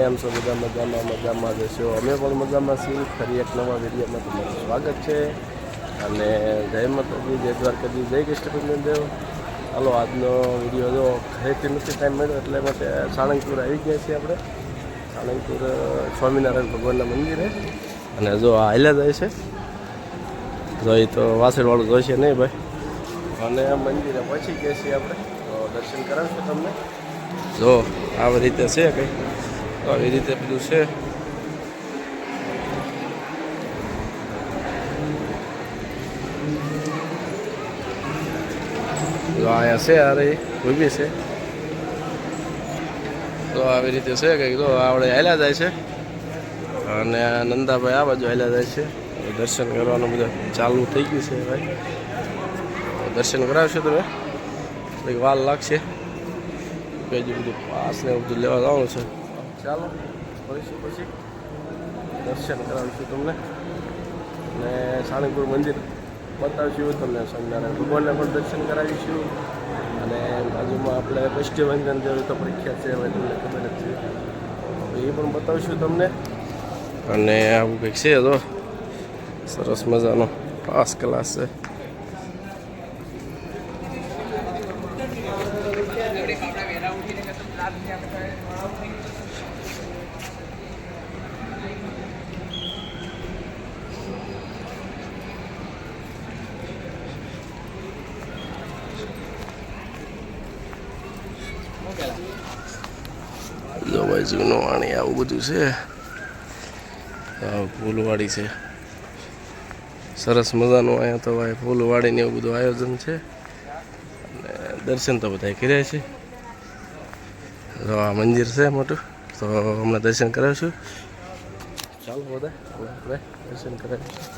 કેમ છો બધા? મજામાં જશો. અમે પણ મજામાં છીએ. ફરી એક નવા વિડીયોમાં તમારું સ્વાગત છે. અને જય માતાજી, જય દ્વારકાજી, જય કૃષ્ણ દેવ. હાલો, આજનો વિડીયો જો ઘરેથી નથી ટાઈમ મળ્યો એટલે માટે સાળંગપુર આવી ગયા છીએ આપણે. સાળંગપુર સ્વામિનારાયણ ભગવાનના મંદિરે. અને જો આ હાલ્યા જાય છે, જો એ તો વાસણવાળું જોઈશે નહીં ભાઈ. અને મંદિરે પહોંચી ગયા છીએ આપણે, તો દર્શન કરાવશું તમને. જો આવી રીતે છે કંઈ, આવી રીતે બધું છે. જો અહીંયા છે, અરે ઊભી છે. તો આવી રીતે છે કંઈક. જો આપણે હાલ્યા જાય છે અને નંદાભાઈ આ બાજુ હાલ્યા જાય છે. દર્શન કરવાનું બધું ચાલુ થઈ ગયું છે ભાઈ. દર્શન કરાવશો તમે, કંઈક વાર લાગશે. બીજું બધું પાસ ને બધું લેવા જવાનું છે. ચાલો કરીશું, પછી દર્શન કરાવીશું તમને. અને સાળંગપુર મંદિર બતાવીશું તમને. સ્વામિનારાયણ ભગવાનને પણ દર્શન કરાવીશું. અને બાજુમાં આપણે કષ્ટભંજન જેવી તો પ્રખ્યાત છે, હવે તમને ખબર જ છે, એ પણ બતાવીશું તમને. અને આવું કંઈક છે તો સરસ મજાનો પાસ ક્લાસ છે. જો ભાઈ જૂનું વાણી આવું બધું છે. ફૂલવાડી છે સરસ મજાનું. અહીંયા તો ભાઈ ફૂલવાડીને એવું બધું આયોજન છે. અને દર્શન તો બધા કર્યા છે. તો આ મંદિર છે મોટું, તો હમણાં દર્શન કરાવીશું. ચાલો બધા આપણે દર્શન કરાવીશું.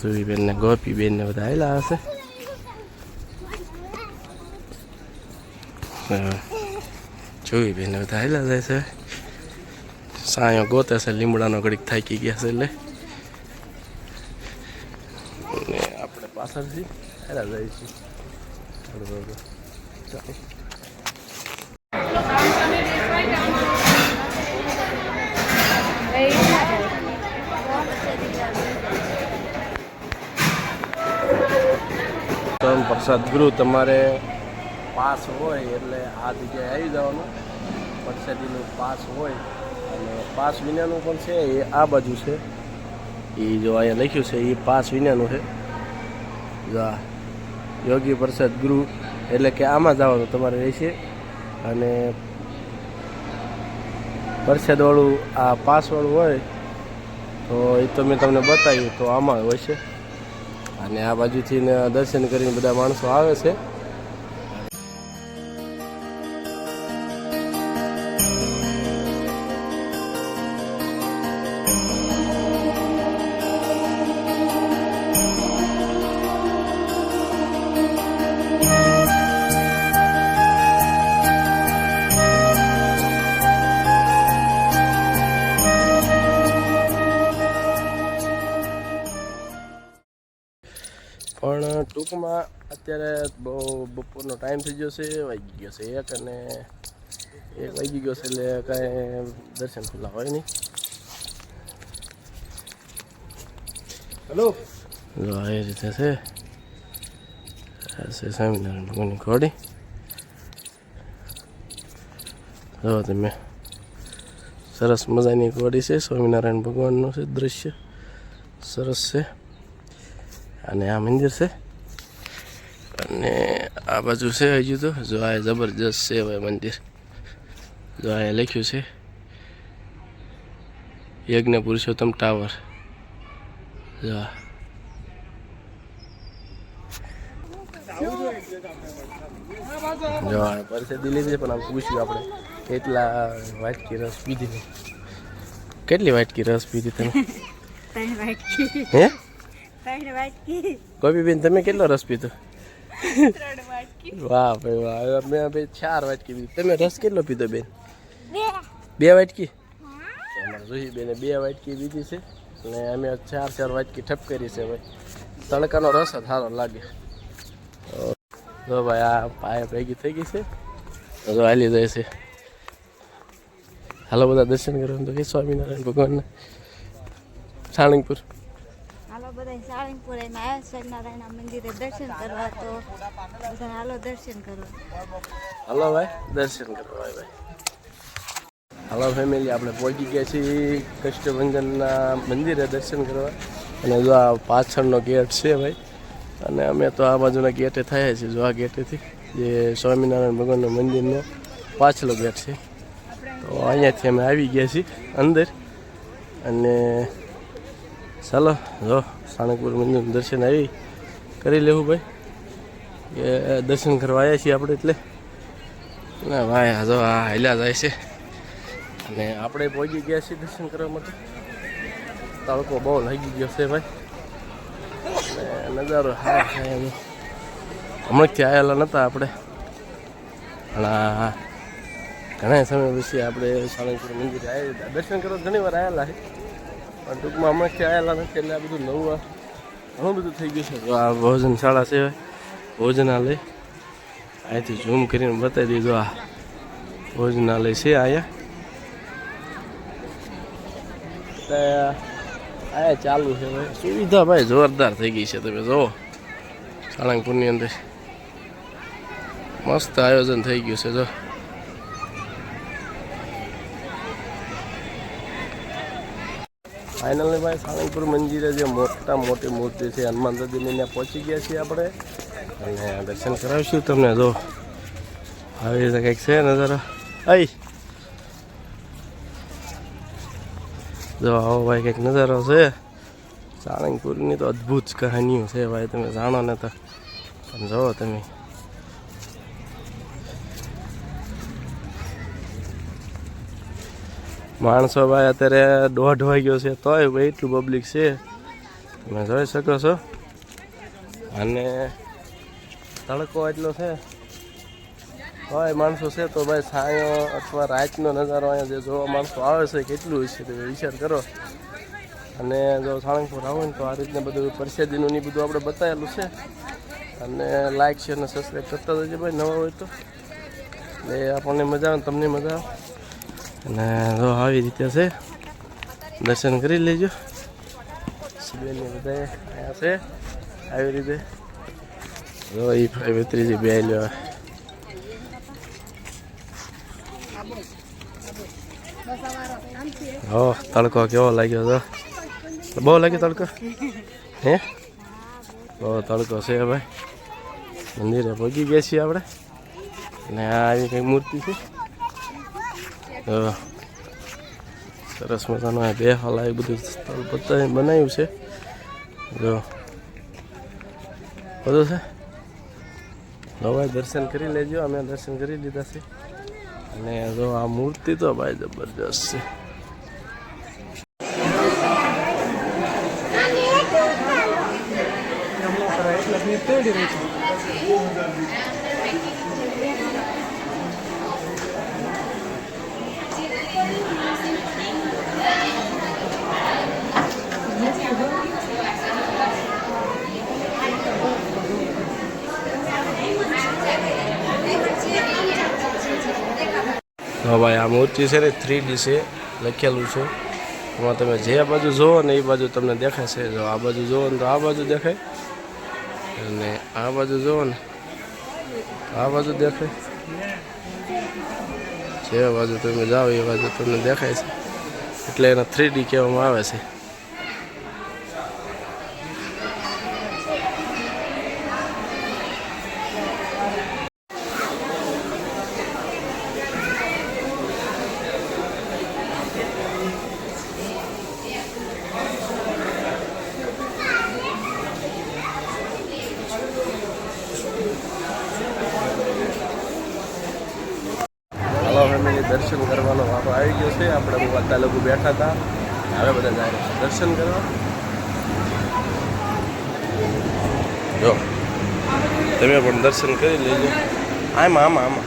સુવીબેન ને ગોપીબેન ને બધા આવેલા હશે. જોઈબેન ને બધા આવેલા જાય છે. સાયો ગોતે છે, લીમડાનો ઘડીક થાકી ગયા છે એટલે. અને આપણે પાછળથી આવેલા જાય છે. ચાલો પ્રસાદ ગૃહ. તમારે પાસ હોય એટલે આ જગ્યાએ આવી જવાનું. પ્રસાદીનું પાસ હોય, અને પાસ વિનાનું પણ છે, એ આ બાજુ છે. એ જો અહીંયા લખ્યું છે એ પાસ વિનાનું છે. યોગી પ્રસાદ ગૃહ એટલે કે આમાં જવાનું તમારે રહેશે. અને પ્રસાદવાળું આ પાસવાળું હોય તો એ તો મેં તમને બતાવ્યું, તો આમાં હોય છે. અને આ બાજુથી દર્શન કરીને બધા માણસો આવે છે. પણ ટૂંકમાં અત્યારે બહુ બપોરનો ટાઈમ થઈ ગયો છે, વાગી ગયો છે 1 અને 1 વાગી ગયો છે, એટલે કાંઈ દર્શન ખુલ્લા હોય નહીં. હેલો, જો એ રીતે છે. સ્વામિનારાયણ ભગવાનની ઘોડી જો તમે, સરસ મજાની ઘોડી છે. સ્વામિનારાયણ ભગવાનનું છે દ્રશ્ય, સરસ છે. અને આ મંદિર છે. અને આ બાજુ છે હજુ તો જો આ જબરજસ્ત છે હવે મંદિર. જો આ લખ્યું છે યજ્ઞ પુરુષોત્તમ ટાવર. જો પરિસ્થિતિ લીધી પણ આમ પૂછ્યું આપણે કેટલા વાટકી રસ પીધી. કેટલી વાટકી રસ પીધી તમે? હે ગોપીબેન, તમે કેટલો રસ પીધો? વાહ ભાઈ વાહ. મેં ભાઈ 4 વાટકી પીધી. તમે રસ કેટલો પીધો બેન? 2 વાટકી. અમારે જોઈ બેને 2 વાટકી પીધી છે અને અમે 4 વાટકી ઠપ કરી છે ભાઈ. તડકાનો રસ જ સારો લાગે. જો ભાઈ આ પાય ભેગી થઈ ગઈ છે. જો હાલી જાય છે. હાલો બધા દર્શન કરવા તો કે સ્વામિનારાયણ ભગવાનના સાળંગપુર. હાલો બધા સાળંગપુર એમાં આવ્યા સ્વામિનારાયણ મંદિરે દર્શન કરવા, તો બધા હાલો દર્શન કરવા. હાલો ભાઈ દર્શન કરવા ભાઈ. હાલો ફેમિલી, આપણે પહોંચી ગયા છીએ કષ્ટભંજનના મંદિરે દર્શન કરવા. અને જો આ પાછળનો ગેટ છે ભાઈ, અને અમે તો આ બાજુના ગેટે થયા છીએ. જો આ ગેટેથી જે સ્વામિનારાયણ ભગવાનના મંદિરનો પાછલો ગેટ છે, તો અહીંયાથી અમે આવી ગયા છીએ અંદર. અને ચાલો જો સાળંગપુર મંદિરનું દર્શન આવી કરી લેવું ભાઈ, કે દર્શન કરવા આવ્યા છીએ આપણે એટલે. ના ભાઈ જો આ હાલ્યા જાય છે અને આપણે પહોંચી ગયા છીએ દર્શન કરવા માટે. તડકો બહુ લાગી ગયો છે ભાઈ, અને નજારો સારો છે. હમણાંથી આવેલા નહોતા આપણે, પણ ઘણા સમય પછી આપણે સાળંગપુર મંદિરે આવ્યા. દર્શન કરવા ઘણી વાર આવેલા છે, પણ ટૂંકમાં હમણાંથી આવેલા નથી એટલે આ બધું નવું ઘણું બધું થઈ ગયું છે. જો આ ભોજનશાળા છે, ભોજનાલય અહીંથી ઝૂમ કરીને બતાવી દીધું. આ ભોજનાલય છે અહીંયા ચાલુ છે ભાઈ. સુવિધા ભાઈ જોરદાર થઈ ગઈ છે. તમે જુઓ સાળંગપુરની અંદર મસ્ત આયોજન થઈ ગયું છે. જો ફાઇનલી ભાઈ સાળંગપુર મંદિરે જે મોટી મૂર્તિ છે હનુમાન દાદાની, ત્યાં પહોંચી ગયા છીએ આપણે અને દર્શન કરાવીશું તમને. જો આવી રીતે કંઈક છે નજારો. જો આવો ભાઈ કંઈક નજારો છે સાળંગપુરની. તો અદ્ભુત કહાનીઓ છે ભાઈ, તમે જાણો ને તો પણ જુઓ તમે. માણસો ભાઈ અત્યારે 1:30 વાગ્યો છે તોય ભાઈ એટલું પબ્લિક છે તમે જોઈ શકો છો. અને તડકો એટલો છે તોય માણસો છે. તો ભાઈ છાંયો અથવા રાતનો નજારો અહીંયા જે જોવા માણસો આવે છે કેટલું છે તમે વિચાર કરો. અને જો સાળંગપુર આવો ને તો આ રીતના બધું પ્રસાદીનું ને બધું આપણે બતાવેલું છે. અને લાઇક શેર અને સબસ્ક્રાઈબ કરતા જજો ભાઈ નવા હોય તો, એટલે આપણને મજા આવે તમને મજા આવે. અને જો આવી રીતે છે, દર્શન કરી લેજો. બધા અહીંયા છે આવી રીતે. જો એ ભાઈ ભત્રીજી બે લેવા. હો તડકો કેવો લાગ્યો તો? બહુ લાગ્યો તડકો હે? બહુ તડકો છે ભાઈ. મંદિરે પહોંચી ગયા છીએ આપણે. અને આ આવી કંઈક મૂર્તિ છે. સરસ મજાનું આ બેહાલ એ બધું સ્થળ બનાવ્યું છે. જો બધું છે. હવે દર્શન કરી લેજો. અમે દર્શન કરી લીધા છે. અને જો આ મૂર્તિ તો ભાઈ જબરજસ્ત છે. હા ભાઈ આ મૂર્તિ છે ને 3D છે, લખેલું છે. એમાં તમે જે બાજુ જુઓ ને એ બાજુ તમને દેખાશે. જો આ બાજુ જુઓ ને તો આ બાજુ દેખાય, અને આ બાજુ જુઓ ને આ બાજુ દેખાય. જે બાજુ તમે જાઓ એ બાજુ તમને દેખાય છે, એટલે એને 3D કહેવામાં આવે છે. ફેમિલી દર્શન કરવાનો વારો આવી ગયો છે. આપણે બધા લોકો બેઠા હતા, હવે બધા જાય દર્શન કરવા. જો તમે પણ દર્શન કરી લેજો. આમાં આમાં આમાં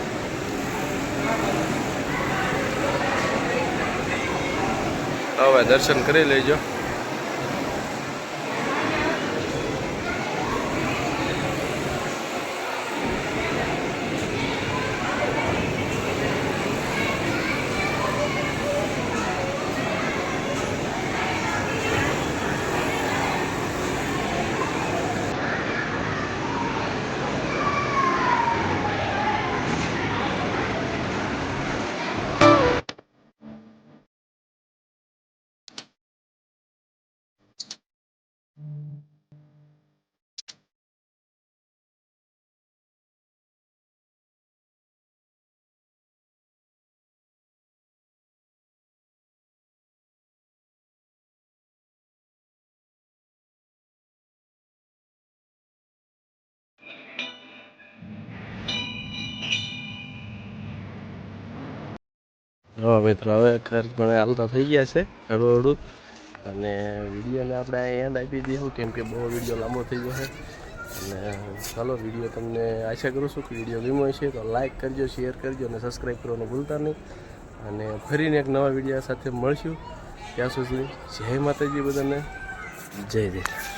હવે દર્શન કરી લેજો. હા મિત્રો, હવે ખર્ચ પણ હાલતા થઈ ગયા છે હળવું હળવું, અને વિડીયોને આપણે એન્ડ આપી દઈશું કેમ કે બહુ વિડીયો લાંબો થઈ ગયો છે. અને ચાલો, વિડીયો તમને આશા કરું છું કે વિડીયો ગમ્યો છે તો લાઇક કરજો, શેર કરજો અને સબસ્ક્રાઈબ કરવાનું ભૂલતા નહીં. અને ફરીને એક નવા વિડીયો સાથે મળશું. ત્યાં સુધી જય માતાજી બધાને, જય દેવ.